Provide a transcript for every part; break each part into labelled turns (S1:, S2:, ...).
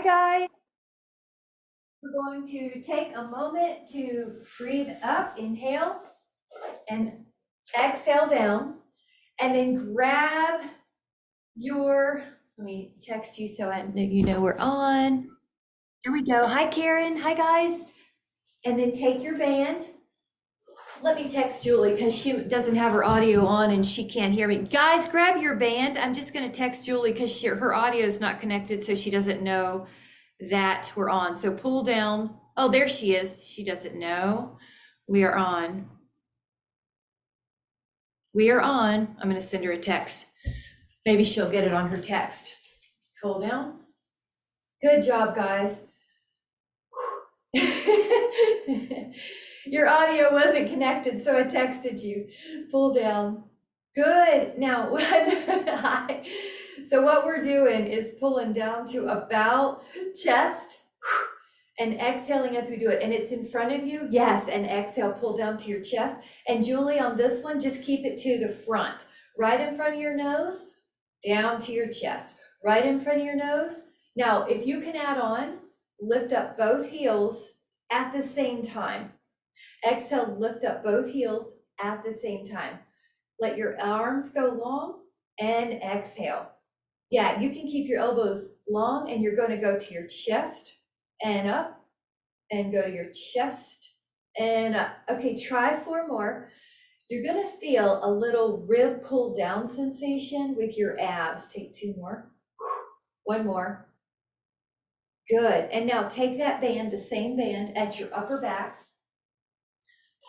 S1: guys. We're going to take a moment to breathe up, inhale, and exhale down, and then grab your, let me text you so I know you know we're on. Here we go. Hi, Karen. Hi, guys. And then take your band. Let me text Julie because she doesn't have her audio on and she can't hear me. Guys, grab your band. I'm just going to text Julie because her audio is not connected, so she doesn't know that we're on. So pull down. Oh, there she is. She doesn't know. We are on. We are on. I'm going to send her a text. Maybe she'll get it on her text. Pull down. Good job, guys. Your audio wasn't connected, so I texted you. Pull down. Good. Now, so what we're doing is pulling down to about chest and exhaling as we do it. And it's in front of you. Yes. And exhale, pull down to your chest. And Julie, on this one, just keep it to the front. Right in front of your nose, down to your chest. Right in front of your nose. Now, if you can add on, lift up both heels at the same time. Exhale, lift up both heels at the same time. Let your arms go long and exhale. Yeah, you can keep your elbows long and you're going to go to your chest and up and go to your chest and up. Okay, try 4 more. You're going to feel a little rib pull down sensation with your abs. Take 2 more. 1 more. Good. And now take that band, the same band, at your upper back.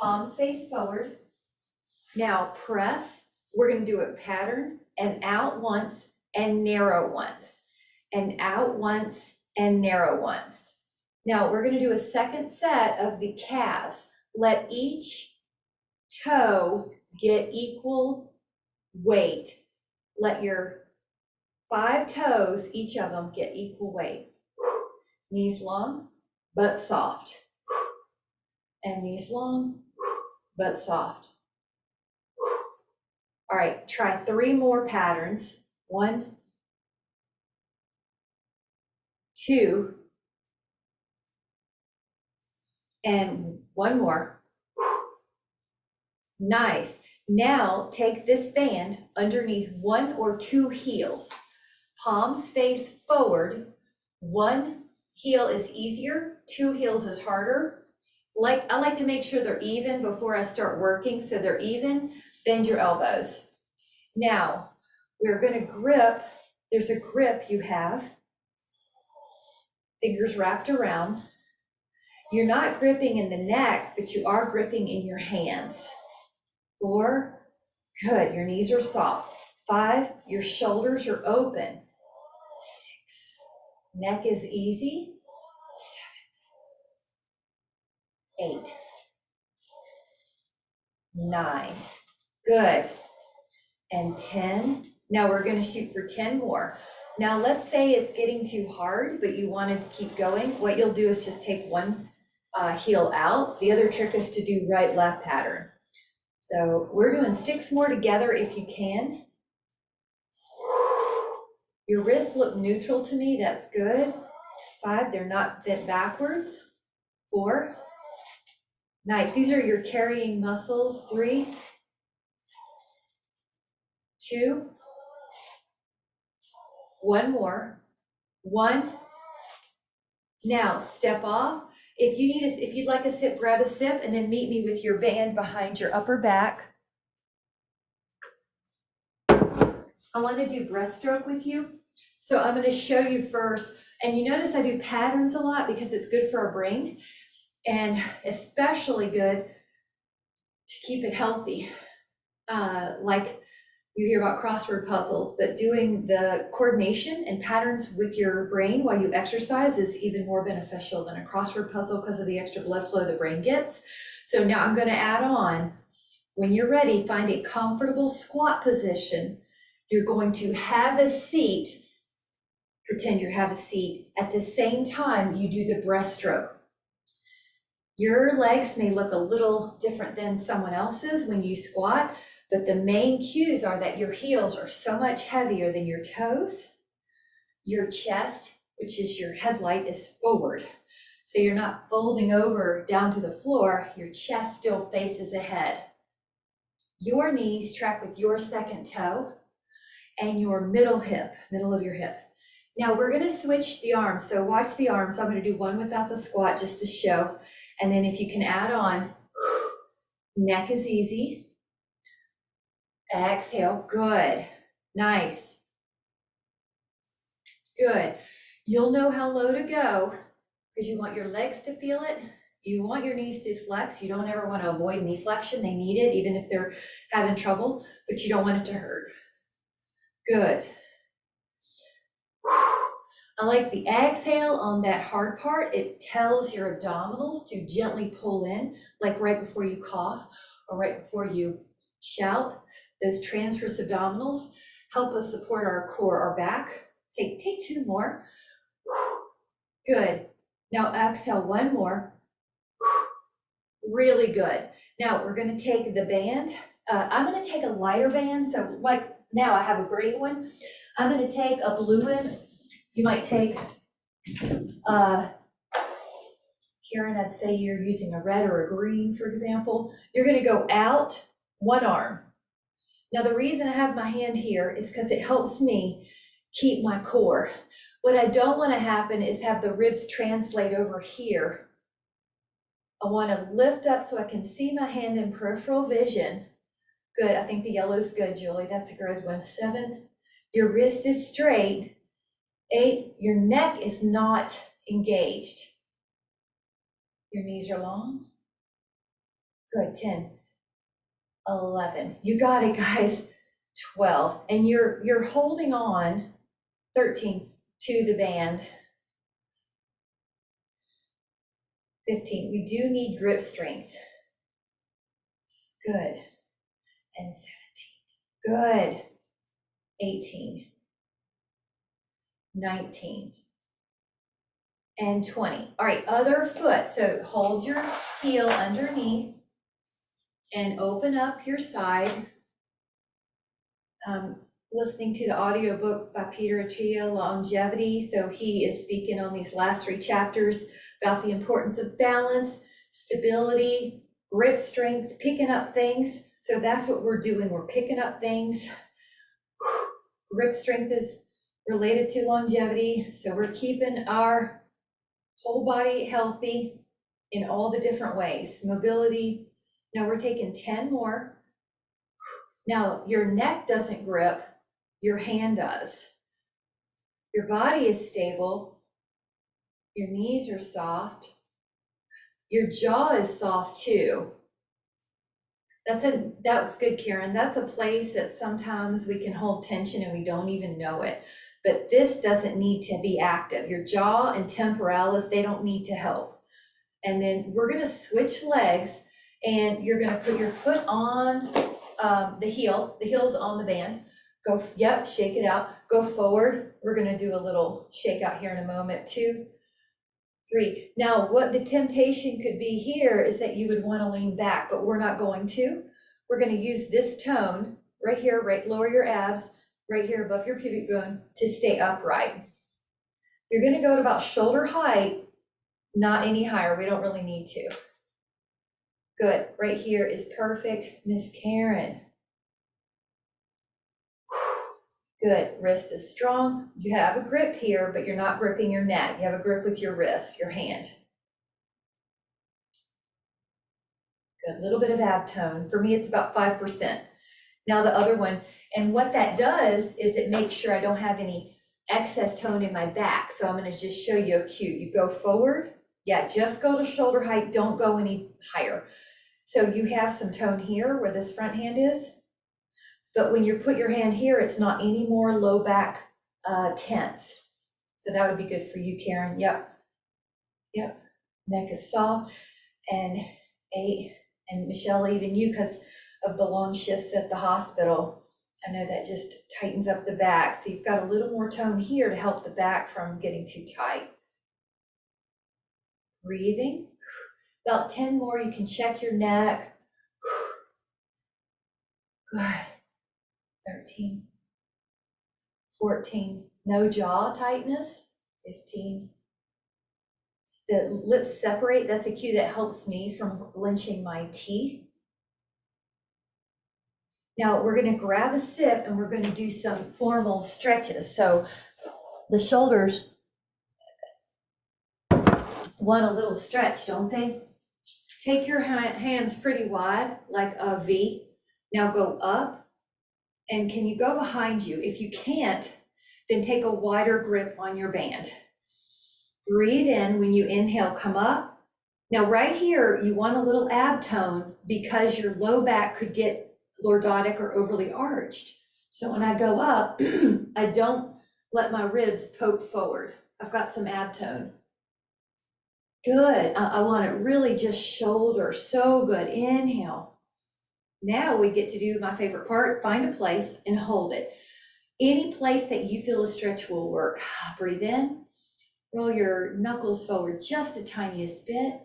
S1: Palms face forward. Now press. We're going to do a pattern and out once and narrow once and out once and narrow once. Now we're going to do a second set of the calves. Let each toe get equal weight. Let your 5 toes, each of them, get equal weight. Knees long, but soft. And knees long, but soft. All right, try 3 more patterns. 1, 2, and 1 more. Nice. Now take this band underneath 1 or 2 heels. Palms face forward. 1 heel is easier, 2 heels is harder. I like to make sure they're even before I start working, so they're even. Bend your elbows. Now, we're going to grip. There's a grip you have. Fingers wrapped around. You're not gripping in the neck, but you are gripping in your hands. 4, good, your knees are soft. 5, your shoulders are open. 6, neck is easy. 7, 8, 9, good. And 10. Now we're going to shoot for 10 more. Now let's say it's getting too hard, but you wanted to keep going. What you'll do is just take 1 heel out. The other trick is to do right-left pattern. So we're doing 6 more together if you can. Your wrists look neutral to me. That's good. 5, they're not bent backwards. 4, nice. These are your carrying muscles. 3, 2, 1 more. 1. Now step off. If you'd like a sip, grab a sip and then meet me with your band behind your upper back. I want to do breaststroke with you. So I'm going to show you first. And you notice I do patterns a lot because it's good for our brain and especially good to keep it healthy. Like you hear about crossword puzzles, but doing the coordination and patterns with your brain while you exercise is even more beneficial than a crossword puzzle because of the extra blood flow the brain gets. So now I'm going to add on, when you're ready, find a comfortable squat position. You're going to have a seat. Pretend you have a seat. At the same time, you do the breaststroke. Your legs may look a little different than someone else's when you squat, but the main cues are that your heels are so much heavier than your toes. Your chest which is your headlight, is forward. So you're not folding over down to the floor, your chest still faces ahead. Your knees track with your second toe and your middle of your hip. Now we're gonna switch the arms, so watch the arms. I'm gonna do one without the squat just to show. And then if you can add on, neck is easy. Exhale, good, nice. Good. You'll know how low to go because you want your legs to feel it. You want your knees to flex. You don't ever want to avoid knee flexion. They need it even if they're having trouble, but you don't want it to hurt. Good. I like the exhale on that hard part. It tells your abdominals to gently pull in, like right before you cough or right before you shout. Those transverse abdominals help us support our core, our back. Take two more. Good. Now exhale one more. Really good. Now we're going to take the band. I'm going to take a lighter band. So like now I have a gray one. I'm going to take a blue one. You might take, Karen, I'd say you're using a red or a green, for example. You're going to go out one arm. Now the reason I have my hand here is because it helps me keep my core. What I don't want to happen is have the ribs translate over here. I want to lift up so I can see my hand in peripheral vision. Good, I think the yellow is good, Julie. That's a good one. 7, your wrist is straight. 8, your neck is not engaged. Your knees are long. Good, 10, 11. You got it, guys. 12, and you're holding on. 13, to the band. 15, we do need grip strength. Good. And 17, good. 18, 19, and 20. All right, other foot. So hold your heel underneath and open up your side. Listening to the audiobook by Peter Attia, Longevity. So he is speaking on these last 3 chapters about the importance of balance, stability, grip strength, picking up things. So that's what we're doing. We're picking up things. Grip strength is related to longevity. So we're keeping our whole body healthy in all the different ways. Mobility. Now we're taking 10 more. Now your neck doesn't grip, your hand does. Your body is stable. Your knees are soft. Your jaw is soft too. That's good, Karen. That's a place that sometimes we can hold tension and we don't even know it. But this doesn't need to be active. Your jaw and temporalis, they don't need to help. And then we're gonna switch legs and you're gonna put your foot on the heel. The heel's on the band. Go, yep, shake it out. Go forward. We're gonna do a little shake out here in a moment. 2, 3. Now, what the temptation could be here is that you would wanna lean back, but we're not going to. We're gonna use this tone right here, right, lower your abs, right here above your pubic bone to stay upright. You're gonna go to about shoulder height, not any higher. We don't really need to. Good, right here is perfect, Miss Karen. Good, wrist is strong. You have a grip here, but you're not gripping your neck. You have a grip with your wrist, your hand. Good, little bit of ab tone. For me, it's about 5%. Now the other one, and what that does is it makes sure I don't have any excess tone in my back. So I'm gonna just show you a cue. You go forward, yeah, just go to shoulder height, don't go any higher. So you have some tone here where this front hand is, but when you put your hand here, it's not any more low back tense. So that would be good for you, Karen. Yep, yep, neck is soft. And 8, and Michelle, even you, because of the long shifts at the hospital, I know that just tightens up the back. So you've got a little more tone here to help the back from getting too tight. Breathing, about 10 more. You can check your neck. Good. 13, 14, no jaw tightness. 15. The lips separate. That's a cue that helps me from clenching my teeth. Now we're going to grab a sip and we're going to do some formal stretches. So the shoulders want a little stretch, don't they? Take your hands pretty wide, like a V. Now go up, and can you go behind you? If you can't, then take a wider grip on your band. Breathe in. When you inhale, come up. Now right here, you want a little ab tone because your low back could get lordotic or overly arched. So when I go up, I don't let my ribs poke forward. I've got some ab tone. Good. I want it really just shoulder. So good. Inhale. Now we get to do my favorite part. Find a place and hold it. Any place that you feel a stretch will work. Breathe in. Roll your knuckles forward just a tiniest bit.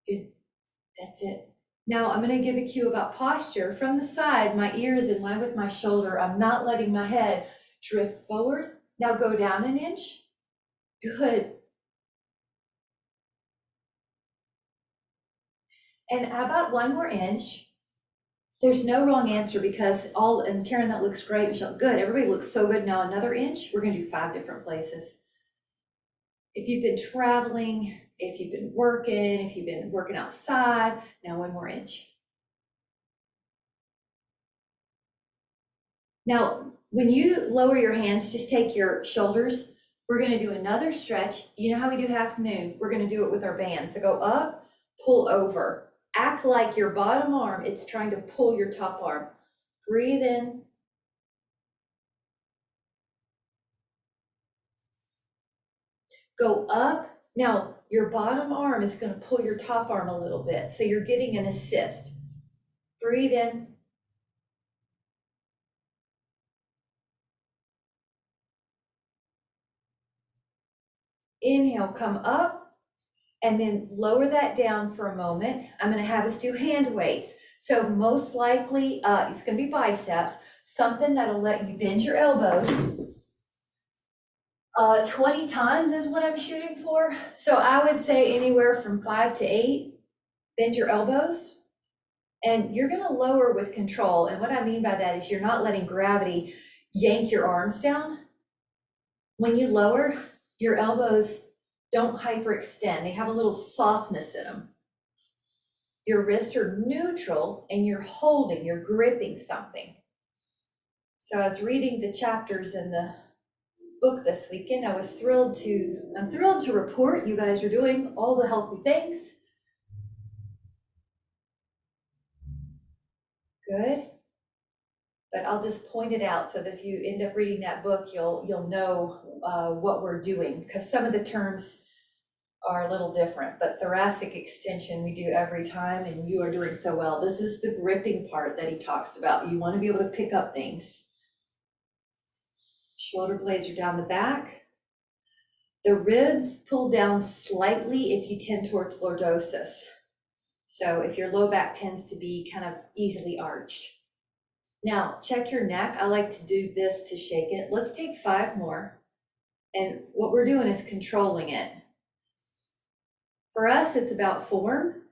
S1: Good. That's it. Now I'm going to give a cue about posture. From the side, my ear is in line with my shoulder. I'm not letting my head drift forward. Now go down an inch. Good. And how about one more inch? There's no wrong answer because and Karen, that looks great. Michelle, good. Everybody looks so good. Now another inch. We're going to do 5 different places. If you've been traveling, if you've been working outside, now one more inch. Now, when you lower your hands, just take your shoulders. We're going to do another stretch. You know how we do half moon? We're going to do it with our band. So go up, pull over. Act like your bottom arm, it's trying to pull your top arm. Breathe in. Go up. Now, your bottom arm is going to pull your top arm a little bit. So you're getting an assist. Breathe in. Inhale, come up. And then lower that down for a moment. I'm going to have us do hand weights. So most likely it's going to be biceps, something that'll let you bend your elbows. 20 times is what I'm shooting for. So I would say anywhere from 5 to 8, bend your elbows. And you're going to lower with control. And what I mean by that is you're not letting gravity yank your arms down. When you lower, your elbows don't hyperextend. They have a little softness in them. Your wrists are neutral and you're gripping something. So I was reading the chapters in the book this weekend. I'm thrilled to report you guys are doing all the healthy things. Good. But I'll just point it out so that if you end up reading that book, you'll know what we're doing, because some of the terms are a little different, but thoracic extension we do every time, and you are doing so well. This is the gripping part that he talks about. You want to be able to pick up things. Shoulder blades are down the back. The ribs pull down slightly if you tend towards lordosis. So if your low back tends to be kind of easily arched. Now, check your neck. I like to do this to shake it. Let's take 5 more. And what we're doing is controlling it. For us, it's about form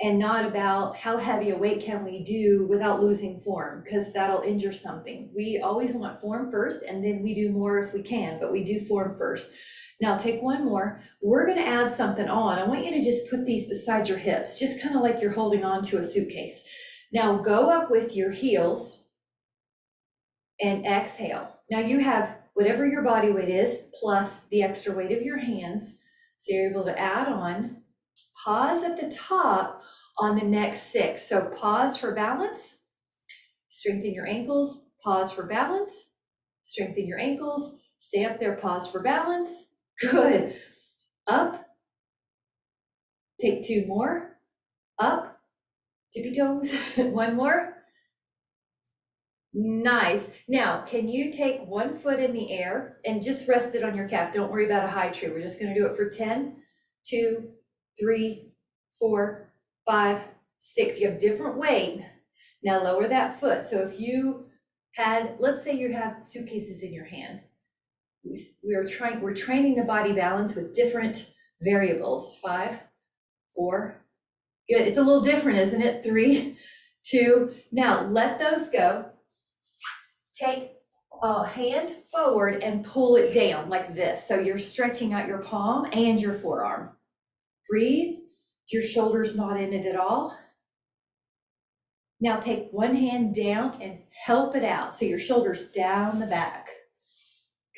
S1: and not about how heavy a weight can we do without losing form, because that'll injure something. We always want form first, and then we do more if we can, but we do form first. Now take 1 more. We're going to add something on. I want you to just put these beside your hips, just kind of like you're holding on to a suitcase. Now go up with your heels and exhale. Now you have whatever your body weight is, plus the extra weight of your hands. So you're able to add on, pause at the top on the next 6. So pause for balance, strengthen your ankles, pause for balance, strengthen your ankles, stay up there, pause for balance. Good. Up, take 2 more, up, tippy toes, 1 more. Nice. Now, can you take 1 foot in the air and just rest it on your calf? Don't worry about a high tree. We're just going to do it for 10, 2, 3, 4, 5, 6. You have different weight. Now lower that foot. So if you had, let's say you have suitcases in your hand. we're training the body balance with different variables. 5, 4, good. It's a little different, isn't it? 3, 2, now let those go. Take a hand forward and pull it down like this. So you're stretching out your palm and your forearm. Breathe, your shoulder's not in it at all. Now take one hand down and help it out. So your shoulder's down the back.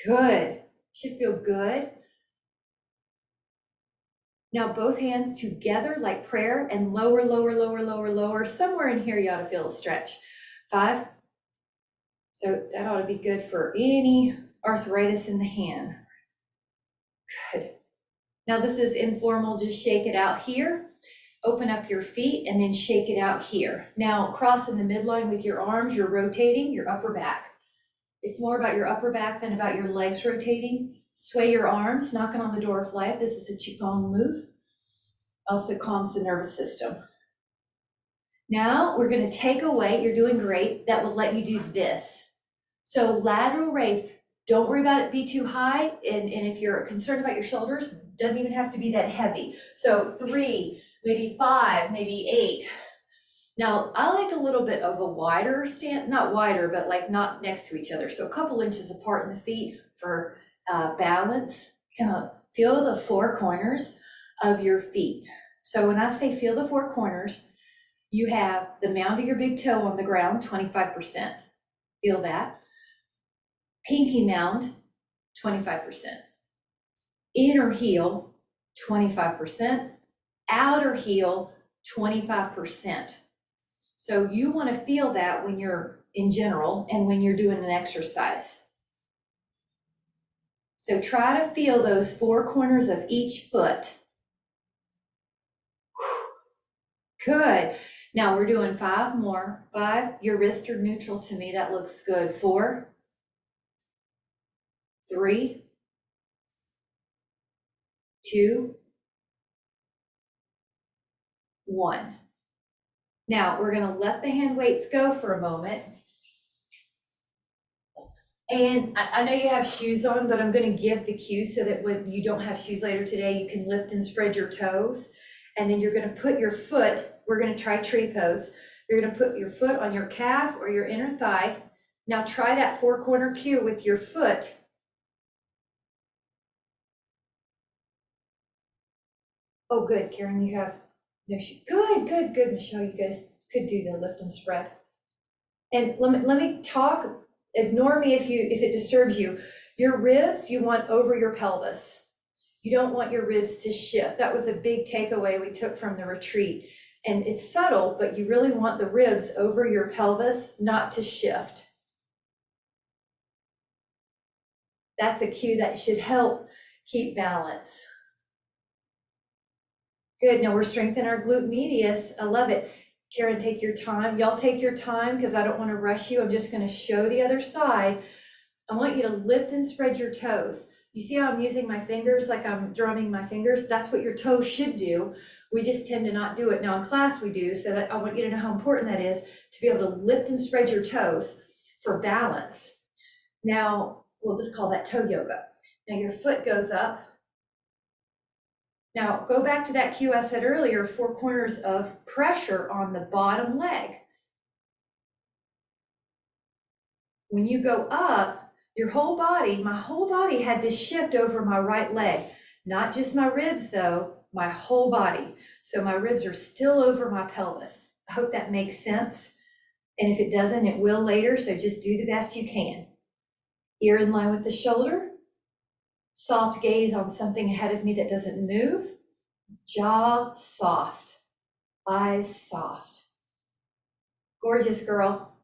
S1: Good, should feel good. Now both hands together like prayer and lower, lower, lower, lower, lower. Somewhere in here you ought to feel a stretch. 5. So that ought to be good for any arthritis in the hand. Good. Now this is informal, just shake it out here. Open up your feet and then shake it out here. Now cross in the midline with your arms, you're rotating your upper back. It's more about your upper back than about your legs rotating. Sway your arms, knocking on the door of life. This is a Qigong move. Also calms the nervous system. Now we're going to take a weight, you're doing great, that will let you do this. So lateral raise, don't worry about it be too high. And if you're concerned about your shoulders, doesn't even have to be that heavy. So 3, maybe 5, maybe 8. Now I like a little bit of a wider stand, not wider, but like not next to each other. So a couple inches apart in the feet for balance. Kind of feel the 4 corners of your feet. So when I say feel the 4 corners, you have the mound of your big toe on the ground, 25%. Feel that. Pinky mound, 25%. Inner heel, 25%. Outer heel, 25%. So you want to feel that when you're in general and when you're doing an exercise. So try to feel those 4 corners of each foot. Good. Now we're doing 5 more. 5, your wrists are neutral to me. That looks good. 4, 3, 2, 1. Now we're going to let the hand weights go for a moment. And I know you have shoes on, but I'm going to give the cue so that when you don't have shoes later today, you can lift and spread your toes. And then you're going to put your foot, we're going to try tree pose. You're going to put your foot on your calf or your inner thigh. Now try that 4 corner cue with your foot. Oh, good, Karen, you have no shoes. Good, good, good, Michelle. You guys could do the lift and spread. And let me talk. Ignore me if it disturbs you. Your ribs, you want over your pelvis. You don't want your ribs to shift. That was a big takeaway we took from the retreat. And it's subtle, but you really want the ribs over your pelvis not to shift. That's a cue that should help keep balance. Good, now we're strengthening our glute medius. I love it. Karen, take your time. Y'all take your time because I don't want to rush you. I'm just going to show the other side. I want you to lift and spread your toes. You see how I'm using my fingers like I'm drumming my fingers? That's what your toes should do. We just tend to not do it. Now in class we do, so that I want you to know how important that is to be able to lift and spread your toes for balance. Now, we'll just call that toe yoga. Now your foot goes up. Now go back to that cue I said earlier, 4 corners of pressure on the bottom leg. When you go up, your whole body, my whole body had to shift over my right leg. Not just my ribs though, my whole body. So my ribs are still over my pelvis. I hope that makes sense. And if it doesn't, it will later. So just do the best you can. Ear in line with the shoulder. Soft gaze on something ahead of me that doesn't move. Jaw soft. Eyes soft. Gorgeous, girl.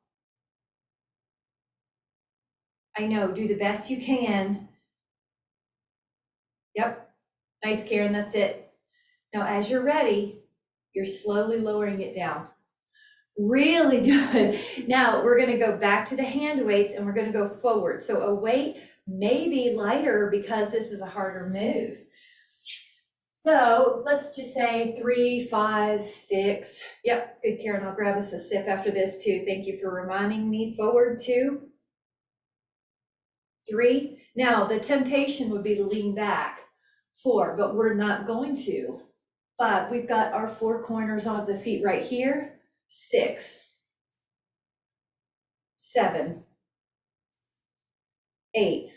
S1: I know, do the best you can. Yep. Nice, Karen, that's it. Now, as you're ready, you're slowly lowering it down. Really good. Now, we're gonna go back to the hand weights and we're gonna go forward. So a weight may be lighter because this is a harder move. So let's just say 3, 5, 6. Yep, good, Karen. I'll grab us a sip after this too. Thank you for reminding me. Forward 2, 3. Now, the temptation would be to lean back. 4, but we're not going to. 5, we've got our 4 corners of the feet right here. 6, 7, 8,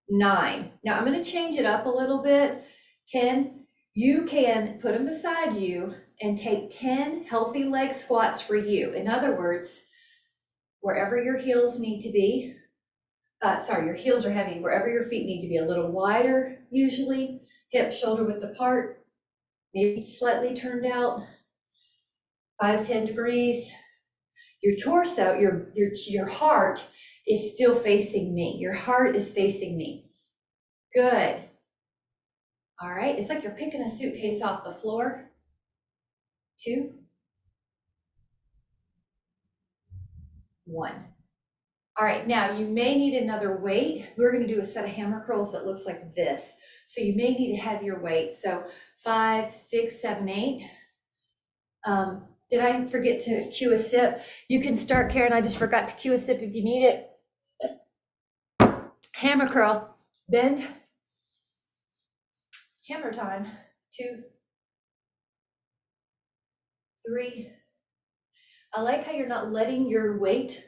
S1: 9. Now I'm going to change it up a little bit. 10, you can put them beside you and take 10 healthy leg squats for you. In other words, wherever your heels need to be, your heels are heavy, wherever your feet need to be a little wider, usually, hip, shoulder width apart, maybe slightly turned out, 5-10 degrees. Your torso, your heart is still facing me. Your heart is facing me. Good. All right, it's like you're picking a suitcase off the floor. 2, 1. All right, now you may need another weight. We're gonna do a set of hammer curls that looks like this. So you may need a heavier weight. So 5, 6, 7, 8. Did I forget to cue a sip? You can start, Karen. I just forgot to cue a sip if you need it. Hammer curl, bend. Hammer time. 2, 3. I like how you're not letting your weight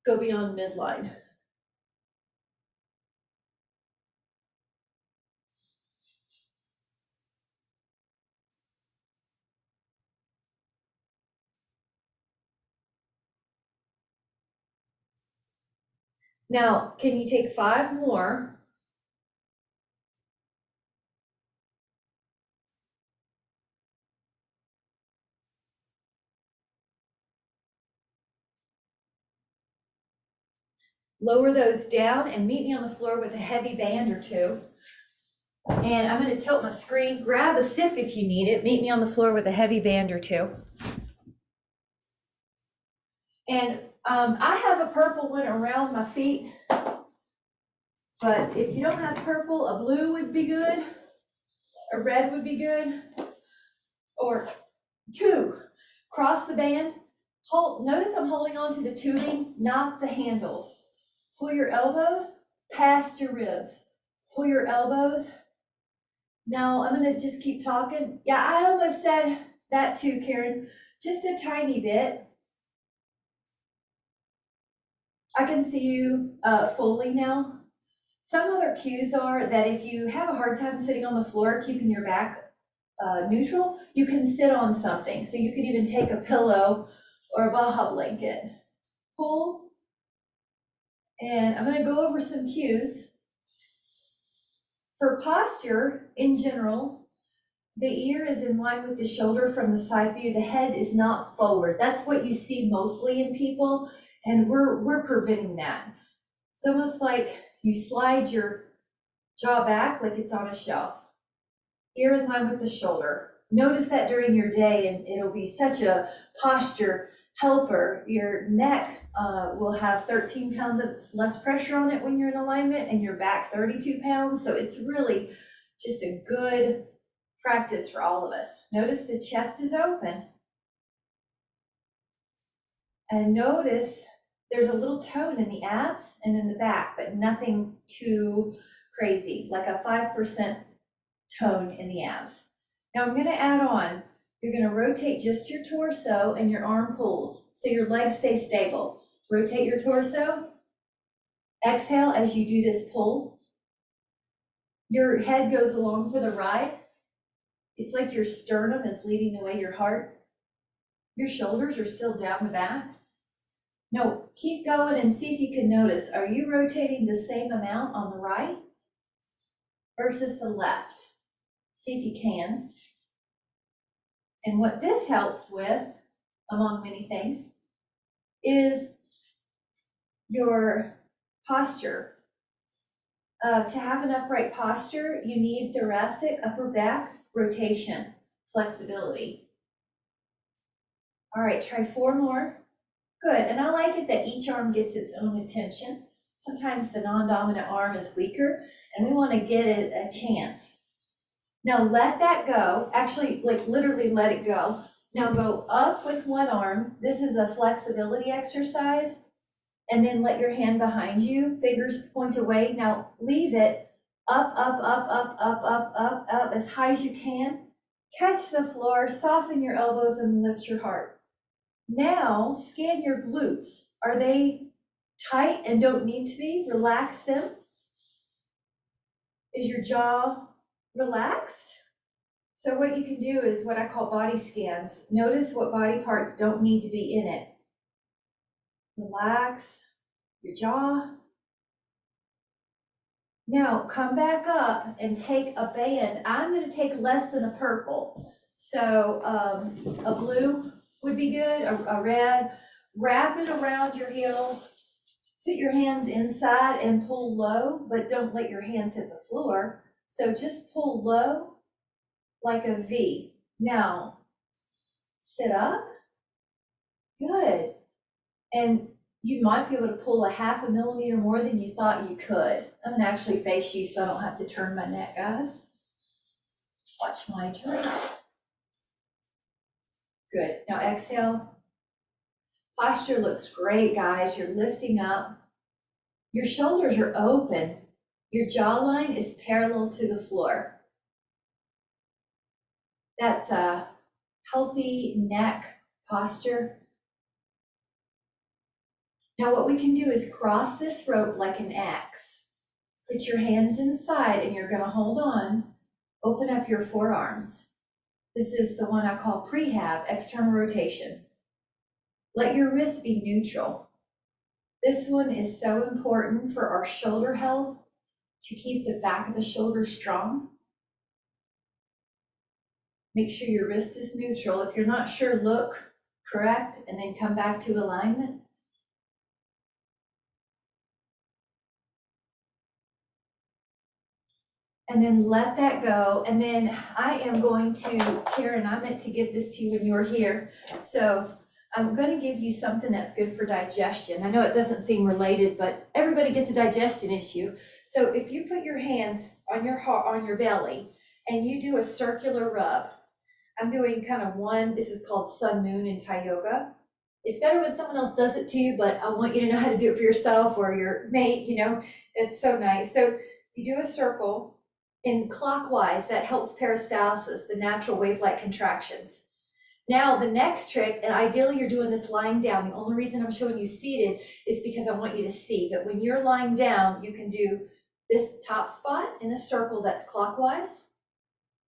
S1: go beyond midline. Now, can you take 5 more? Lower those down and meet me on the floor with a heavy band or 2. And I'm going to tilt my screen. Grab a sip if you need it. Meet me on the floor with a heavy band or 2. And I have a purple one around my feet. But if you don't have purple, a blue would be good. A red would be good. Or 2. Cross the band. Notice I'm holding on to the tubing, not the handles. Pull your elbows past your ribs. Pull your elbows. Now I'm gonna just keep talking. Yeah, I almost said that too, Karen. Just a tiny bit. I can see you fully now. Some other cues are that if you have a hard time sitting on the floor, keeping your back neutral, you can sit on something. So you could even take a pillow or a Baja blanket. Pull. And I'm gonna go over some cues. For posture, in general, the ear is in line with the shoulder from the side view. The head is not forward. That's what you see mostly in people, and we're preventing that. It's almost like you slide your jaw back like it's on a shelf. Ear in line with the shoulder. Notice that during your day, and it'll be such a posture helper. Your neck will have 13 pounds of less pressure on it when you're in alignment, and your back 32 pounds. So it's really just a good practice for all of us. Notice the chest is open. And notice there's a little tone in the abs and in the back, but nothing too crazy, like a 5% tone in the abs. Now I'm gonna add on, you're gonna rotate just your torso and your arm pulls, so your legs stay stable. Rotate your torso. Exhale as you do this pull. Your head goes along for the ride. It's like your sternum is leading the way, your heart. Your shoulders are still down the back. No, keep going and see if you can notice, are you rotating the same amount on the right versus the left? See if you can. And what this helps with, among many things, is your posture. To have an upright posture, you need thoracic, upper back rotation, flexibility. All right, try 4 more. Good, and I like it that each arm gets its own attention. Sometimes the non-dominant arm is weaker, and we want to get it a chance. Now let that go, actually, like literally let it go. Now go up with one arm. This is a flexibility exercise. and then let your hand behind you, fingers point away. Now leave it up, up, up, up, up, up, up, up, as high as you can. Catch the floor, soften your elbows and lift your heart. Now scan your glutes. Are they tight and don't need to be? Relax them. Is your jaw relaxed? So what you can do is what I call body scans. Notice what body parts don't need to be in it. Relax your jaw. Now come back up and take a band. I'm going to take less than a purple. So a blue would be good, a red. Wrap it around your heel. Put your hands inside and pull low, but don't let your hands hit the floor. So just pull low like a V. Now sit up. Good. And you might be able to pull a 0.5 millimeter more than you thought you could. I'm gonna actually face you so I don't have to turn my neck, guys. Watch my turn. Good. Now exhale. Posture looks great, guys. You're lifting up. Your shoulders are open. Your jawline is parallel to the floor. That's a healthy neck posture. Now what we can do is cross this rope like an X. Put your hands inside and you're gonna hold on. Open up your forearms. This is the one I call prehab, external rotation. Let your wrists be neutral. This one is so important for our shoulder health, to keep the back of the shoulder strong. Make sure your wrist is neutral. If you're not sure, look correct and then come back to alignment. And then let that go. And then I am going to, Karen, I meant to give this to you when you were here. So I'm going to give you something that's good for digestion. I know it doesn't seem related, but everybody gets a digestion issue. So if you put your hands on your heart, on your belly, and you do a circular rub, I'm doing kind of one, this is called Sun Moon in Thai Yoga. It's better when someone else does it to you, but I want you to know how to do it for yourself or your mate, you know, it's so nice. So you do a circle in clockwise, that helps peristalsis, the natural wave-like contractions. Now the next trick, and ideally you're doing this lying down. The only reason I'm showing you seated is because I want you to see, but when you're lying down, you can do this top spot in a circle that's clockwise.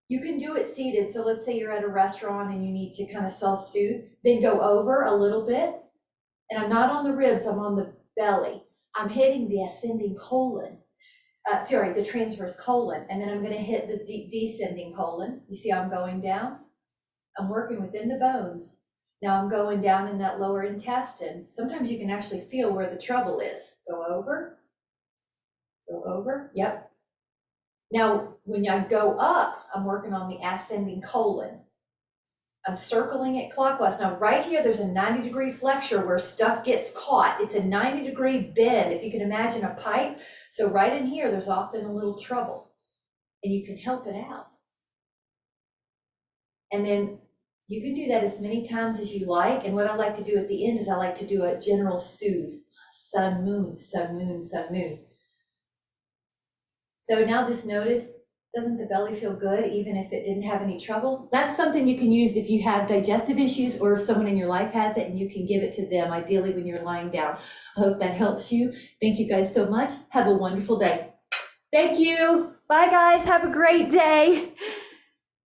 S1: You can do it seated. So let's say you're at a restaurant and you need to kind of self-soothe, then go over a little bit. And I'm not on the ribs, I'm on the belly. I'm hitting the ascending colon. The transverse colon, and then I'm going to hit the descending colon. You see I'm going down? I'm working within the bones. Now I'm going down in that lower intestine. Sometimes you can actually feel where the trouble is. Go over, yep. Now, when I go up, I'm working on the ascending colon. I'm circling it clockwise. Now right here, there's a 90-degree flexure where stuff gets caught. It's a 90-degree bend, if you can imagine a pipe. So right in here, there's often a little trouble and you can help it out. And then you can do that as many times as you like. And what I like to do at the end is I like to do a general soothe. Sun, moon, sun, moon, sun, moon. So now just notice, doesn't the belly feel good even if it didn't have any trouble? That's something you can use if you have digestive issues or if someone in your life has it, and you can give it to them, ideally when you're lying down. I hope that helps you. Thank you guys so much. Have a wonderful day. Thank you. Bye guys. Have a great day.